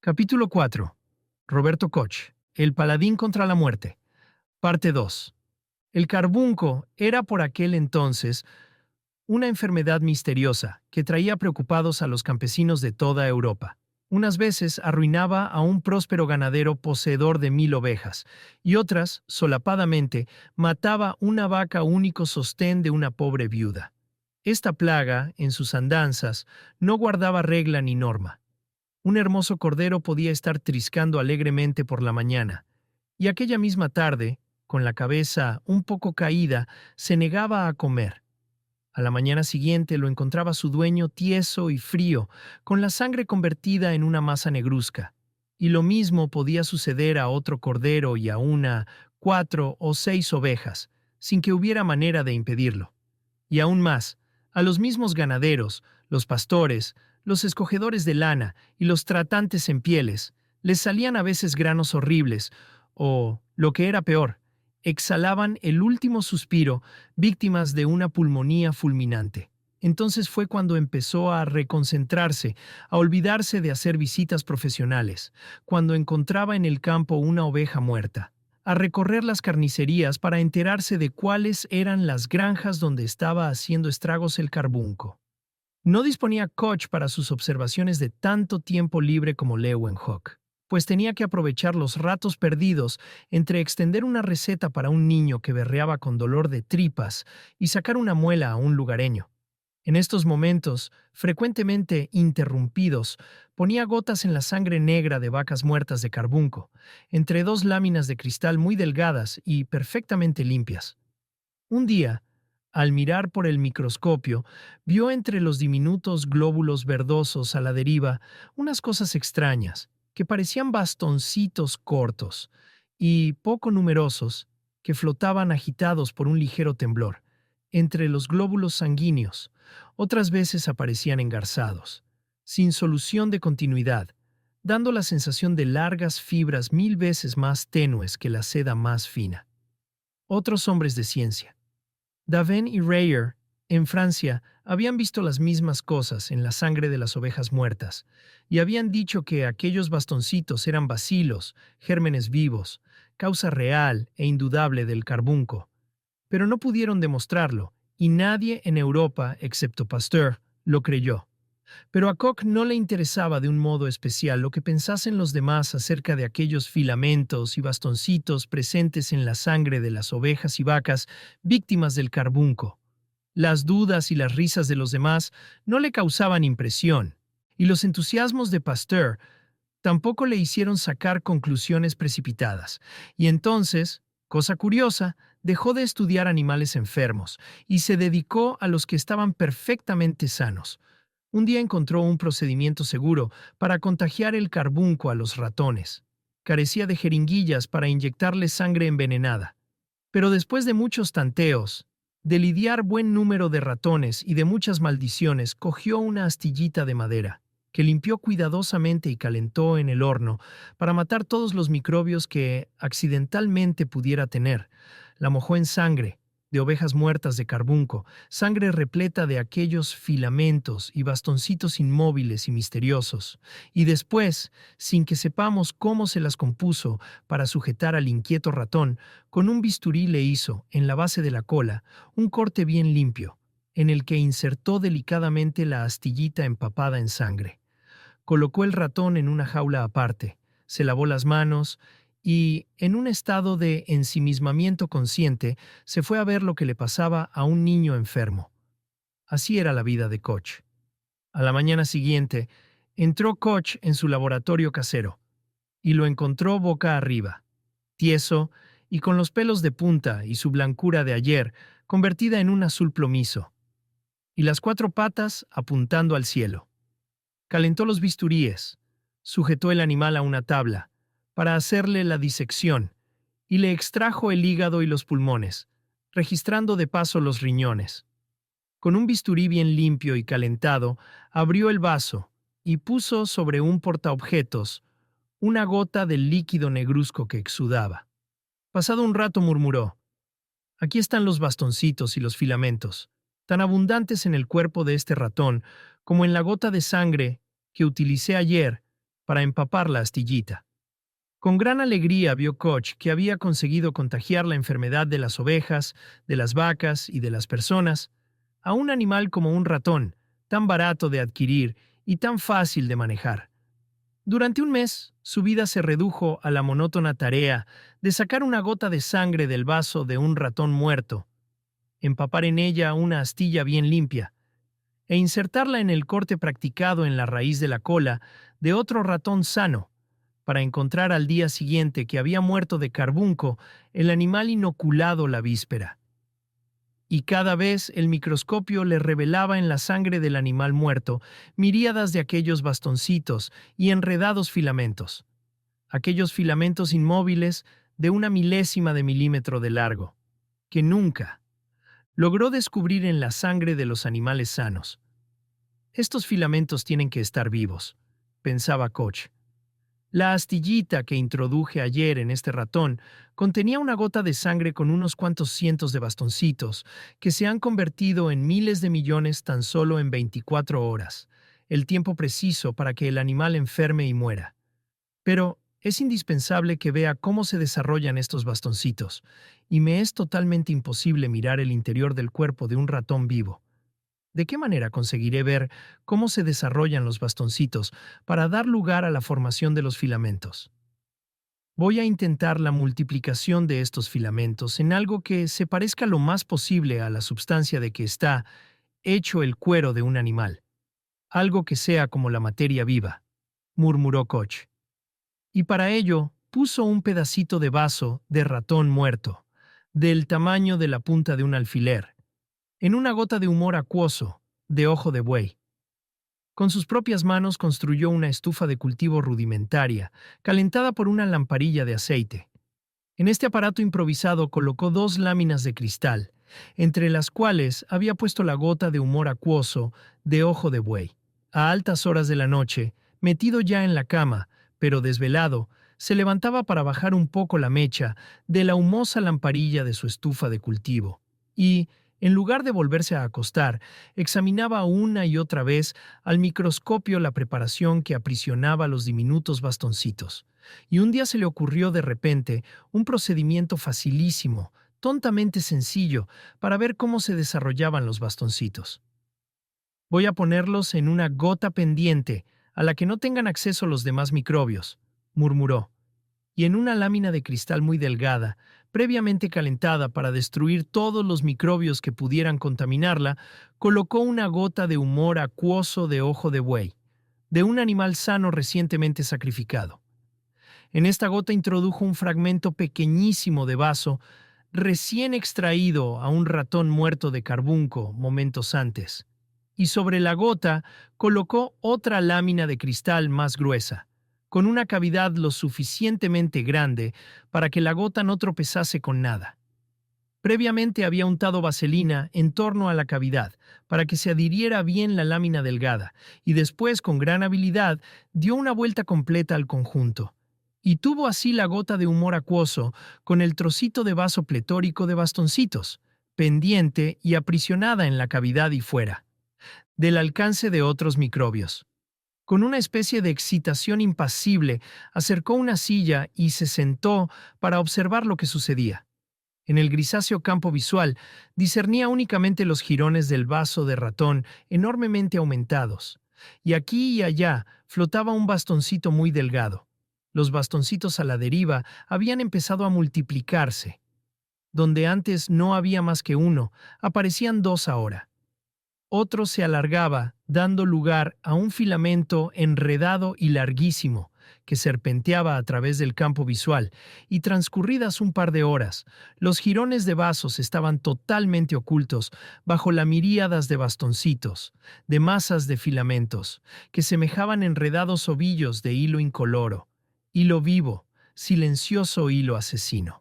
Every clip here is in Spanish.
Capítulo 4. Roberto Koch, el paladín contra la muerte. Parte 2. El carbunco era por aquel entonces una enfermedad misteriosa que traía preocupados a los campesinos de toda Europa. Unas veces arruinaba a un próspero ganadero poseedor de 1000 ovejas, y otras, solapadamente, mataba una vaca único sostén de una pobre viuda. Esta plaga, en sus andanzas, no guardaba regla ni norma. Un hermoso cordero podía estar triscando alegremente por la mañana, y aquella misma tarde, con la cabeza un poco caída, se negaba a comer. A la mañana siguiente lo encontraba su dueño tieso y frío, con la sangre convertida en una masa negruzca. Y lo mismo podía suceder a otro cordero y a 1, 4 o 6 ovejas, sin que hubiera manera de impedirlo. Y aún más, a los mismos ganaderos, los pastores, los escogedores de lana y los tratantes en pieles, les salían a veces granos horribles, o, lo que era peor, exhalaban el último suspiro, víctimas de una pulmonía fulminante. Entonces fue cuando empezó a reconcentrarse, a olvidarse de hacer visitas profesionales, cuando encontraba en el campo una oveja muerta, a recorrer las carnicerías para enterarse de cuáles eran las granjas donde estaba haciendo estragos el carbunco. No disponía Koch para sus observaciones de tanto tiempo libre como Leeuwenhoek, pues tenía que aprovechar los ratos perdidos entre extender una receta para un niño que berreaba con dolor de tripas y sacar una muela a un lugareño. En estos momentos, frecuentemente interrumpidos, ponía gotas en la sangre negra de vacas muertas de carbunco, entre dos láminas de cristal muy delgadas y perfectamente limpias. Un día, al mirar por el microscopio, vio entre los diminutos glóbulos verdosos a la deriva unas cosas extrañas, que parecían bastoncitos cortos y poco numerosos, que flotaban agitados por un ligero temblor, entre los glóbulos sanguíneos. Otras veces aparecían engarzados, sin solución de continuidad, dando la sensación de largas fibras 1000 veces más tenues que la seda más fina. Otros hombres de ciencia, Davin y Reyer, en Francia, habían visto las mismas cosas en la sangre de las ovejas muertas, y habían dicho que aquellos bastoncitos eran bacilos, gérmenes vivos, causa real e indudable del carbunco. Pero no pudieron demostrarlo, y nadie en Europa, excepto Pasteur, lo creyó. Pero a Koch no le interesaba de un modo especial lo que pensasen los demás acerca de aquellos filamentos y bastoncitos presentes en la sangre de las ovejas y vacas víctimas del carbunco. Las dudas y las risas de los demás no le causaban impresión, y los entusiasmos de Pasteur tampoco le hicieron sacar conclusiones precipitadas, y entonces, cosa curiosa, dejó de estudiar animales enfermos y se dedicó a los que estaban perfectamente sanos. Un día encontró un procedimiento seguro para contagiar el carbunco a los ratones. Carecía de jeringuillas para inyectarles sangre envenenada. Pero después de muchos tanteos, de lidiar buen número de ratones y de muchas maldiciones, cogió una astillita de madera, que limpió cuidadosamente y calentó en el horno para matar todos los microbios que accidentalmente pudiera tener. La mojó en sangre de ovejas muertas de carbunco, sangre repleta de aquellos filamentos y bastoncitos inmóviles y misteriosos, y después, sin que sepamos cómo se las compuso para sujetar al inquieto ratón, con un bisturí le hizo, en la base de la cola, un corte bien limpio, en el que insertó delicadamente la astillita empapada en sangre. Colocó el ratón en una jaula aparte, se lavó las manos y, en un estado de ensimismamiento consciente, se fue a ver lo que le pasaba a un niño enfermo. Así era la vida de Koch. A la mañana siguiente, entró Koch en su laboratorio casero y lo encontró boca arriba, tieso y con los pelos de punta y su blancura de ayer convertida en un azul plomizo, y las 4 patas apuntando al cielo. Calentó los bisturíes, sujetó el animal a una tabla para hacerle la disección y le extrajo el hígado y los pulmones, registrando de paso los riñones. Con un bisturí bien limpio y calentado, abrió el vaso y puso sobre un portaobjetos una gota del líquido negruzco que exudaba. Pasado un rato murmuró: «Aquí están los bastoncitos y los filamentos, tan abundantes en el cuerpo de este ratón como en la gota de sangre que utilicé ayer para empapar la astillita. Con gran alegría vio Koch que había conseguido contagiar la enfermedad de las ovejas, de las vacas y de las personas a un animal como un ratón, tan barato de adquirir y tan fácil de manejar. Durante un mes, su vida se redujo a la monótona tarea de sacar una gota de sangre del vaso de un ratón muerto, empapar en ella una astilla bien limpia e insertarla en el corte practicado en la raíz de la cola de otro ratón sano, para encontrar al día siguiente que había muerto de carbunco el animal inoculado la víspera. Y cada vez el microscopio le revelaba en la sangre del animal muerto miríadas de aquellos bastoncitos y enredados filamentos, aquellos filamentos inmóviles de una milésima de milímetro de largo, que nunca logró descubrir en la sangre de los animales sanos. Estos filamentos tienen que estar vivos, pensaba Koch. La astillita que introduje ayer en este ratón contenía una gota de sangre con unos cuantos cientos de bastoncitos que se han convertido en miles de millones tan solo en 24 horas, el tiempo preciso para que el animal enferme y muera. Pero es indispensable que vea cómo se desarrollan estos bastoncitos, y me es totalmente imposible mirar el interior del cuerpo de un ratón vivo. ¿De qué manera conseguiré ver cómo se desarrollan los bastoncitos para dar lugar a la formación de los filamentos? Voy a intentar la multiplicación de estos filamentos en algo que se parezca lo más posible a la substancia de que está hecho el cuero de un animal, algo que sea como la materia viva, murmuró Koch. Y para ello puso un pedacito de vaso de ratón muerto, del tamaño de la punta de un alfiler, en una gota de humor acuoso, de ojo de buey. Con sus propias manos construyó una estufa de cultivo rudimentaria, calentada por una lamparilla de aceite. En este aparato improvisado colocó 2 láminas de cristal, entre las cuales había puesto la gota de humor acuoso, de ojo de buey. A altas horas de la noche, metido ya en la cama, pero desvelado, se levantaba para bajar un poco la mecha de la humosa lamparilla de su estufa de cultivo, y, en lugar de volverse a acostar, examinaba una y otra vez al microscopio la preparación que aprisionaba los diminutos bastoncitos. Y un día se le ocurrió de repente un procedimiento facilísimo, tontamente sencillo, para ver cómo se desarrollaban los bastoncitos. Voy a ponerlos en una gota pendiente a la que no tengan acceso los demás microbios, murmuró, y en una lámina de cristal muy delgada, previamente calentada para destruir todos los microbios que pudieran contaminarla, colocó una gota de humor acuoso de ojo de buey, de un animal sano recientemente sacrificado. En esta gota introdujo un fragmento pequeñísimo de vaso recién extraído a un ratón muerto de carbunco momentos antes, y sobre la gota colocó otra lámina de cristal más gruesa, con una cavidad lo suficientemente grande para que la gota no tropezase con nada. Previamente había untado vaselina en torno a la cavidad para que se adhiriera bien la lámina delgada, y después, con gran habilidad, dio una vuelta completa al conjunto, y tuvo así la gota de humor acuoso con el trocito de vaso pletórico de bastoncitos, pendiente y aprisionada en la cavidad y fuera del alcance de otros microbios. Con una especie de excitación impasible, acercó una silla y se sentó para observar lo que sucedía. En el grisáceo campo visual, discernía únicamente los jirones del vaso de ratón enormemente aumentados, y aquí y allá flotaba un bastoncito muy delgado. Los bastoncitos a la deriva habían empezado a multiplicarse. Donde antes no había más que uno, aparecían 2 ahora. Otro se alargaba, dando lugar a un filamento enredado y larguísimo que serpenteaba a través del campo visual, y transcurridas un par de horas, los jirones de vasos estaban totalmente ocultos bajo la miríadas de bastoncitos, de masas de filamentos, que semejaban enredados ovillos de hilo incoloro, hilo vivo, silencioso hilo asesino.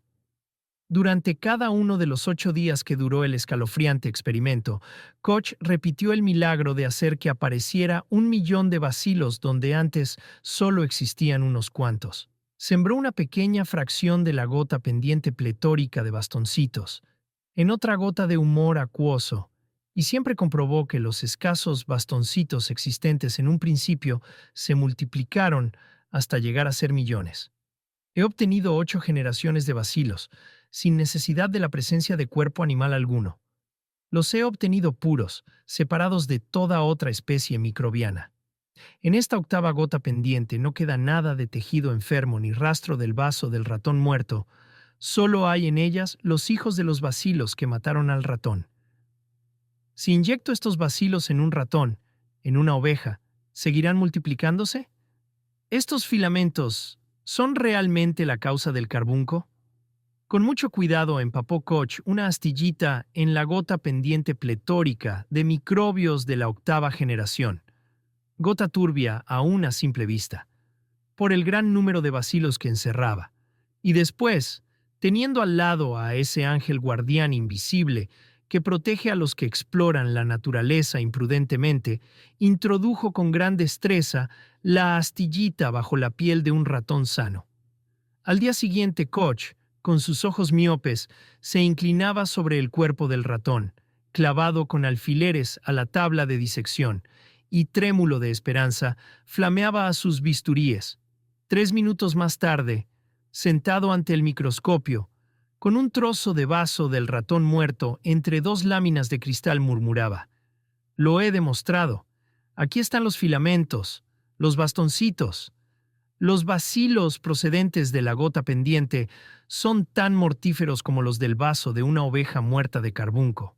Durante cada uno de los 8 días que duró el escalofriante experimento, Koch repitió el milagro de hacer que apareciera 1.000.000 de bacilos donde antes solo existían unos cuantos. Sembró una pequeña fracción de la gota pendiente pletórica de bastoncitos, en otra gota de humor acuoso, y siempre comprobó que los escasos bastoncitos existentes en un principio se multiplicaron hasta llegar a ser millones. He obtenido 8 generaciones de bacilos, sin necesidad de la presencia de cuerpo animal alguno. Los he obtenido puros, separados de toda otra especie microbiana. En esta octava gota pendiente no queda nada de tejido enfermo ni rastro del vaso del ratón muerto, solo hay en ellas los hijos de los bacilos que mataron al ratón. Si inyecto estos bacilos en un ratón, en una oveja, ¿seguirán multiplicándose? ¿Estos filamentos son realmente la causa del carbunco? Con mucho cuidado empapó Koch una astillita en la gota pendiente pletórica de microbios de la octava generación. Gota turbia aún a simple vista, por el gran número de bacilos que encerraba. Y después, teniendo al lado a ese ángel guardián invisible que protege a los que exploran la naturaleza imprudentemente, introdujo con gran destreza la astillita bajo la piel de un ratón sano. Al día siguiente, Koch, con sus ojos miopes, se inclinaba sobre el cuerpo del ratón, clavado con alfileres a la tabla de disección, y trémulo de esperanza, flameaba a sus bisturíes. 3 minutos más tarde, sentado ante el microscopio, con un trozo de vaso del ratón muerto entre 2 láminas de cristal, murmuraba: «Lo he demostrado. Aquí están los filamentos, los bastoncitos. Los bacilos procedentes de la gota pendiente son tan mortíferos como los del vaso de una oveja muerta de carbunco».